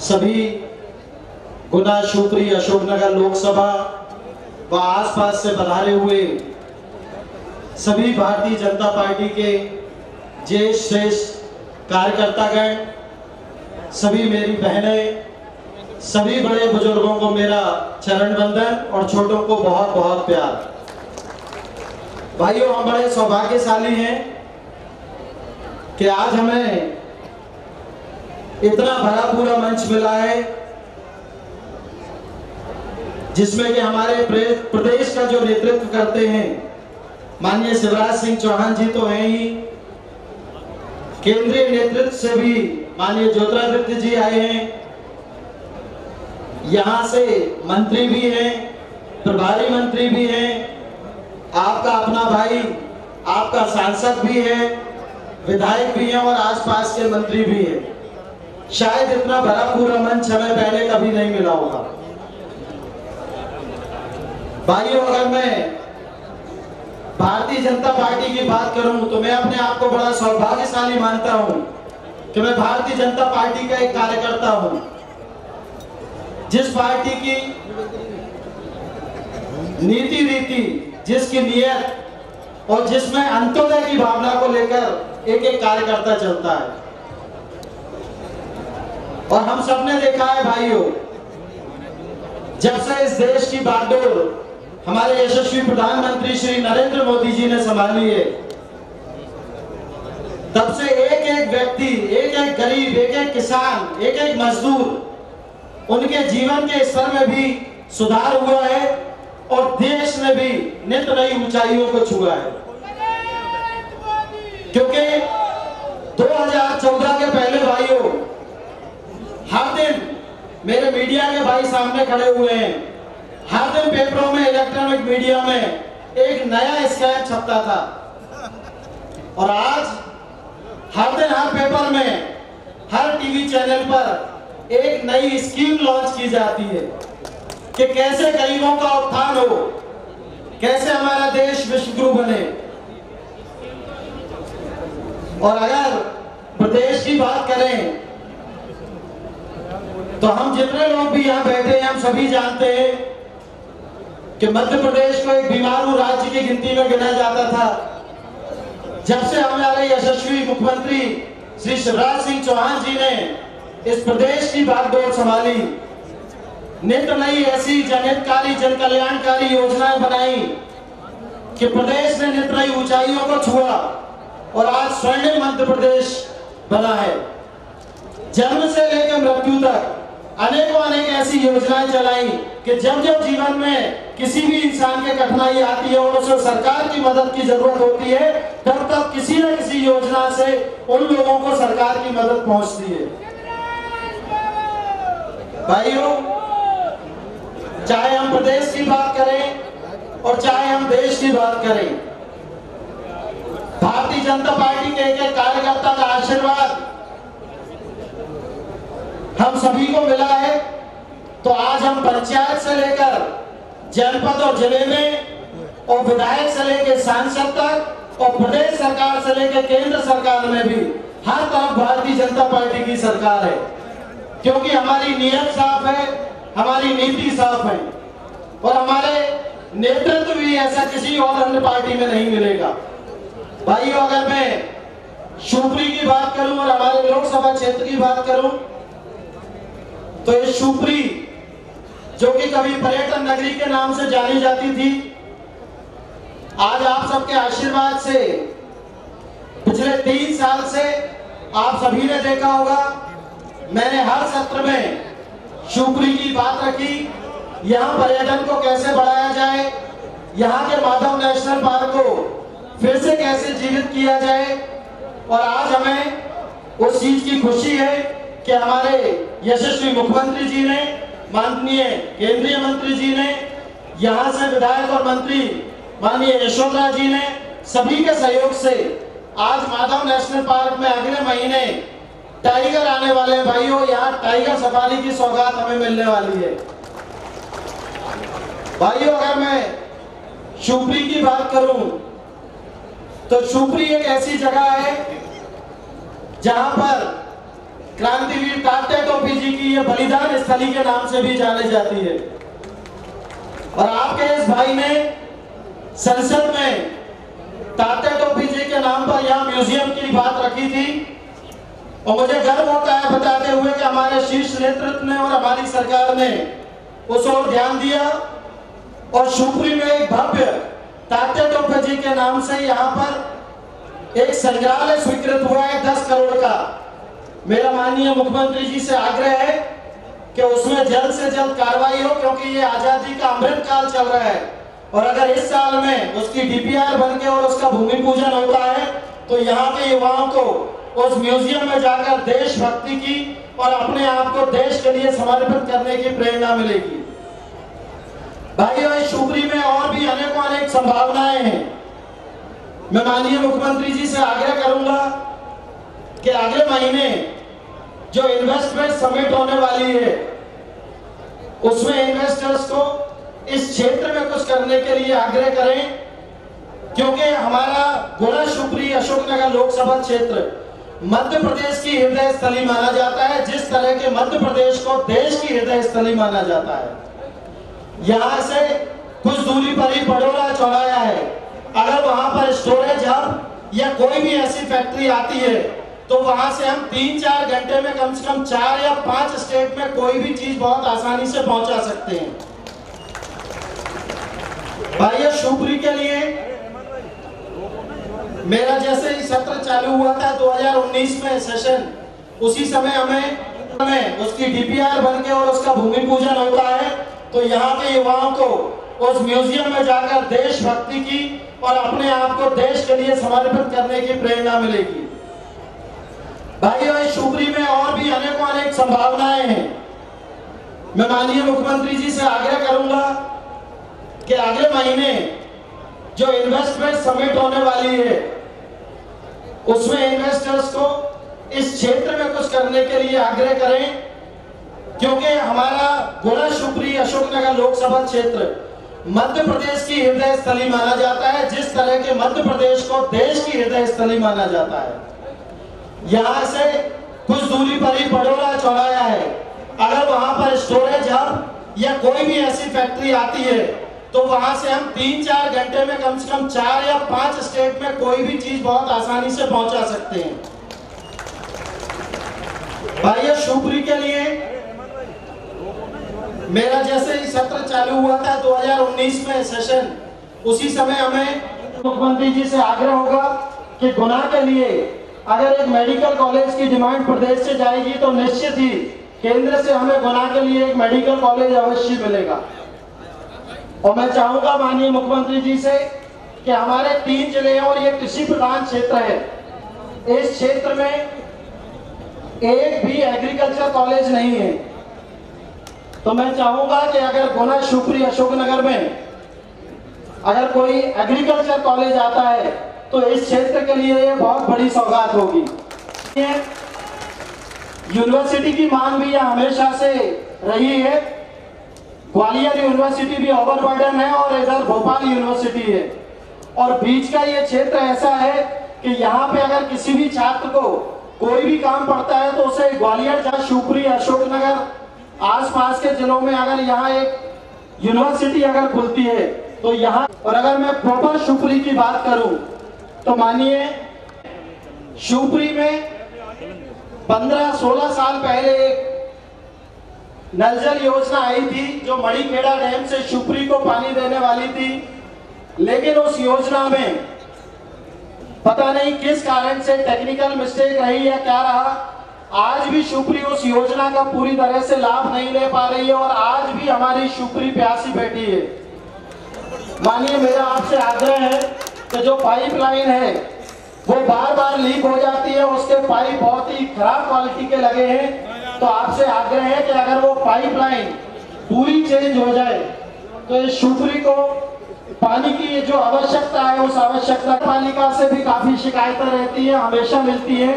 सभी गुना, शिवपुरी, अशोकनगर लोकसभा व आसपास से पधारे हुए सभी भारतीय जनता पार्टी के ज्येष्ठ श्रेष्ठ कार्यकर्तागण, सभी मेरी बहनें, सभी बड़े बुजुर्गों को मेरा चरण वंदन और छोटों को बहुत बहुत प्यार। भाइयों, हम बड़े सौभाग्यशाली हैं कि आज हमें इतना भरा पूरा मंच मिला है जिसमें कि हमारे प्रदेश का जो नेतृत्व करते हैं माननीय शिवराज सिंह चौहान जी तो हैं ही, केंद्रीय नेतृत्व से भी माननीय ज्योतिरादित्य जी आए हैं, यहाँ से मंत्री भी हैं, प्रभारी मंत्री भी हैं, आपका अपना भाई, आपका सांसद भी है, विधायक भी हैं और आसपास के मंत्री भी हैं। शायद इतना भरा पूरा मंच हमें पहले कभी नहीं मिला होगा। भाइयों, अगर मैं भारतीय जनता पार्टी की बात करूं तो मैं अपने आप को बड़ा सौभाग्यशाली मानता हूं कि मैं भारतीय जनता पार्टी का एक कार्यकर्ता हूं, जिस पार्टी की नीति रीति, जिसकी नियत और जिसमें अंत्योदय की भावना को लेकर एक एक कार्यकर्ता चलता है। और हम सबने देखा है भाइयों, जब से इस देश की बागडोर हमारे यशस्वी प्रधानमंत्री श्री नरेंद्र मोदी जी ने संभाली है, तब से एक एक व्यक्ति, एक एक गरीब, एक एक किसान, एक एक मजदूर, उनके जीवन के स्तर में भी सुधार हुआ है और देश में भी नित नई ऊंचाइयों को छुआ है। क्योंकि 2014 के पहले भाइयों, हर दिन मेरे मीडिया के भाई सामने खड़े हुए हैं, हर दिन पेपरों में, इलेक्ट्रॉनिक मीडिया में एक नया स्कैम छपता था और आज हर दिन हर पेपर में, हर टीवी चैनल पर एक नई स्कीम लॉन्च की जाती है कि कैसे गरीबों का उत्थान हो, कैसे हमारा देश विश्वगुरु बने। और अगर प्रदेश की बात करें तो हम जितने लोग भी यहाँ बैठे हैं, हम सभी जानते हैं कि मध्य प्रदेश को एक बीमारू राज्य की गिनती में गिना जाता था। जब से हमारे यशस्वी मुख्यमंत्री श्री शिवराज सिंह चौहान जी ने इस प्रदेश की बागडोर संभाली, नित नई ऐसी जनहितकारी, जन कल्याणकारी योजनाएं बनाई कि प्रदेश ने नित नई ऊंचाइयों को छुआ और आज स्वर्णिम मध्य प्रदेश बना है। जन्म से लेकर मृत्यु तक अनेकों अनेक ऐसी योजनाएं चलाई कि जब जब जीवन में किसी भी इंसान के कठिनाई आती है और उसे सरकार की मदद की जरूरत होती है, तब तक किसी न किसी योजना से उन लोगों को सरकार की मदद पहुंचती है। भाइयों, चाहे हम प्रदेश की बात करें और चाहे हम देश की बात करें, भारतीय जनता पार्टी के एक एक कार्यकर्ता का आशीर्वाद हम सभी को मिला है। तो आज हम पंचायत से लेकर जनपद और जिले में और विधायक से लेकर सांसद तक और प्रदेश सरकार से लेकर केंद्र सरकार में भी हर तरफ भारतीय जनता पार्टी की सरकार है, क्योंकि हमारी नीयत साफ है, हमारी नीति साफ है और हमारे नेतृत्व भी ऐसा किसी और अन्य पार्टी में नहीं मिलेगा। भाइयों, अगर मैं शिवपुरी की बात करूं और हमारे लोकसभा क्षेत्र की बात करूं तो ये शिवपुरी, जो कि कभी पर्यटन नगरी के नाम से जानी जाती थी, आज आप सबके आशीर्वाद से पिछले 3 साल से आप सभी ने देखा होगा, मैंने हर सत्र में शिवपुरी की बात रखी, यहाँ पर्यटन को कैसे बढ़ाया जाए, यहाँ के माधव नेशनल पार्क को फिर से कैसे जीवित किया जाए। और आज हमें उस चीज की खुशी है कि हमारे यशस्वी मुख्यमंत्री जी ने, माननीय केंद्रीय मंत्री जी ने, यहाँ से विधायक और मंत्री माननीय यशोधरा जी ने, सभी के सहयोग से आज माधव नेशनल पार्क में अगले महीने टाइगर आने वाले हैं। भाइयों, यहाँ टाइगर सफारी की सौगात हमें मिलने वाली है। भाइयों, अगर मैं शिवपुरी की बात करूं तो शिवपुरी एक ऐसी जगह है जहां पर क्रांतिवीर तात्या टोपी जी की ये बलिदान स्थली के नाम से भी जानी जाती है। और आपके इस भाई ने संसद में तात्या टोपी जी के नाम पर यहाँ म्यूजियम की बात रखी थी और मुझे गर्व होता है बताते हुए कि हमारे शीर्ष नेतृत्व ने और हमारी सरकार ने उस ओर ध्यान दिया और शिवपुरी में एक भव्य तात्या टोपे जी के नाम से यहाँ पर एक संग्रहालय स्वीकृत हुआ है 10 करोड़ का। मेरा माननीय मुख्यमंत्री जी से आग्रह है कि उसमें जल्द से जल्द कार्रवाई हो, क्योंकि ये आजादी का अमृत काल चल रहा है और अगर इस साल में उसकी डीपीआर बनके और उसका भूमि पूजन होता है तो यहाँ के युवाओं को उस म्यूजियम में जाकर देशभक्ति की और अपने आप को देश के लिए समर्पित करने की प्रेरणा मिलेगी। भाइयों, इस शिवपुरी में और भी अनेकों अनेक संभावनाएं हैं। मैं माननीय मुख्यमंत्री जी से आग्रह करूंगा कि अगले महीने जो इन्वेस्टमेंट समिट होने वाली है उसमें इन्वेस्टर्स को इस क्षेत्र में कुछ करने के लिए आग्रह करें, क्योंकि हमारा गुना शिवपुरी अशोकनगर लोकसभा क्षेत्र मध्य प्रदेश की हृदय स्थली माना जाता है, जिस तरह के मध्य प्रदेश को देश की हृदय स्थली माना जाता है। यहाँ से कुछ दूरी पर ही बड़ौरा चौराया है। अगर वहां पर स्टोरेज हब या कोई भी ऐसी फैक्ट्री आती है तो वहां से हम 3-4 घंटे में कम से कम 4 या 5 स्टेट में कोई भी चीज बहुत आसानी से पहुंचा सकते हैं। भाइयों, शिवपुरी के लिए मेरा जैसे ही सत्र चालू हुआ था 2019 में सेशन, उसी समय हमें उसकी डीपीआर बनके और उसका भूमि पूजन होता है तो यहाँ के युवाओं को उस म्यूजियम में जाकर देशभक्ति की और अपने आप को देश के लिए समर्पित करने की प्रेरणा मिलेगी। भाइयों, इस शिवपुरी में और भी अनेकों अनेक संभावनाएं हैं। मैं माननीय मुख्यमंत्री जी से आग्रह करूंगा कि अगले महीने जो इन्वेस्टमेंट समिट होने वाली है उसमें इन्वेस्टर्स को इस क्षेत्र में कुछ करने के लिए आग्रह करें, क्योंकि हमारा गुना शिवपुरी अशोकनगर लोकसभा क्षेत्र मध्य प्रदेश की हृदय स्थली माना जाता है, जिस तरह के मध्य प्रदेश को देश की हृदय स्थली माना जाता है। यहाँ से कुछ दूरी पर ही बड़ौरा चौराया है। अगर वहां पर स्टोरेज हब या कोई भी ऐसी फैक्ट्री आती है तो वहां से हम 3-4 घंटे में कम से कम 4 या 5 स्टेट में कोई भी चीज बहुत आसानी से पहुंचा सकते हैं। भाइयों, शिवपुरी के लिए मेरा जैसे ही सत्र चालू हुआ था 2019 में सेशन, उसी समय हमें मुख्यमंत्री जी से आग्रह होगा कि गुना के लिए अगर एक मेडिकल कॉलेज की डिमांड प्रदेश से जाएगी तो निश्चित ही केंद्र से हमें गुना के लिए एक मेडिकल कॉलेज अवश्य मिलेगा। और मैं चाहूंगा माननीय मुख्यमंत्री जी से कि हमारे 3 जिले हैं और ये कृषि प्रधान क्षेत्र है। इस क्षेत्र में एक भी एग्रीकल्चर कॉलेज नहीं है, तो मैं चाहूंगा कि अगर गुना शिवपुरी अशोकनगर में अगर कोई एग्रीकल्चर कॉलेज आता है तो इस क्षेत्र के लिए ये बहुत बड़ी सौगात होगी। यूनिवर्सिटी की मांग भी यहाँ हमेशा से रही है। ग्वालियर यूनिवर्सिटी भी ओवरबर्डन है और इधर भोपाल यूनिवर्सिटी है और बीच का ये क्षेत्र ऐसा है कि यहाँ पे अगर किसी भी छात्र को कोई भी काम पड़ता है तो उसे ग्वालियर या शिवपुरी अशोकनगर आसपास के जिलों में अगर यहाँ एक यूनिवर्सिटी अगर खुलती है तो यहाँ, और अगर मैं प्रॉपर शिवपुरी की बात करूं तो मानिए शिवपुरी में 15-16 साल पहले एक नल जल योजना आई थी जो मणिखेड़ा डैम से शिवपुरी को पानी देने वाली थी, लेकिन उस योजना में पता नहीं किस कारण से टेक्निकल मिस्टेक रही या क्या रहा, आज भी शिवपुरी उस योजना का पूरी तरह से लाभ नहीं ले पा रही है और आज भी हमारी शिवपुरी प्यासी बैठी है। मानिए, मेरा आपसे आग्रह है कि जो पाइपलाइन है वो बार बार लीक हो जाती है, उसके पाइप बहुत ही खराब क्वालिटी के लगे हैं, तो आपसे आग्रह है कि अगर वो पाइपलाइन पूरी चेंज हो जाए तो इस शिवपुरी को पानी की जो आवश्यकता है उस आवश्यकता पालिका से भी काफी शिकायतें रहती है, हमेशा मिलती है।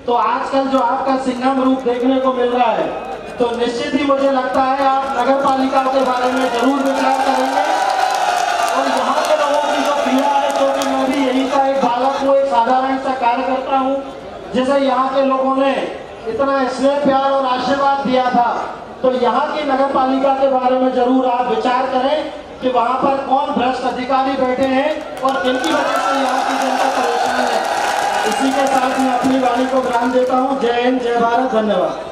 तो आजकल जो आपका सिंघम रूप देखने को मिल रहा है तो निश्चित ही मुझे लगता है आप नगर पालिका के बारे में जरूर विचार करेंगे और यहाँ के लोगों की जो पीड़ा है, क्योंकि मैं भी यही का एक बालक हूँ, एक साधारण सा कार्यकर्ता हूँ, जिसे यहाँ के लोगों ने इतना स्नेह प्यार और आशीर्वाद दिया था, तो यहाँ की नगर पालिका के बारे में जरूर आप विचार करें कि वहाँ पर कौन भ्रष्ट अधिकारी बैठे हैं और किनकी वजह से यहाँ की जनता परेशान है। इसी के साथ मैं अपनी वाणी को विराम देता हूँ। जय हिंद, जय भारत, धन्यवाद।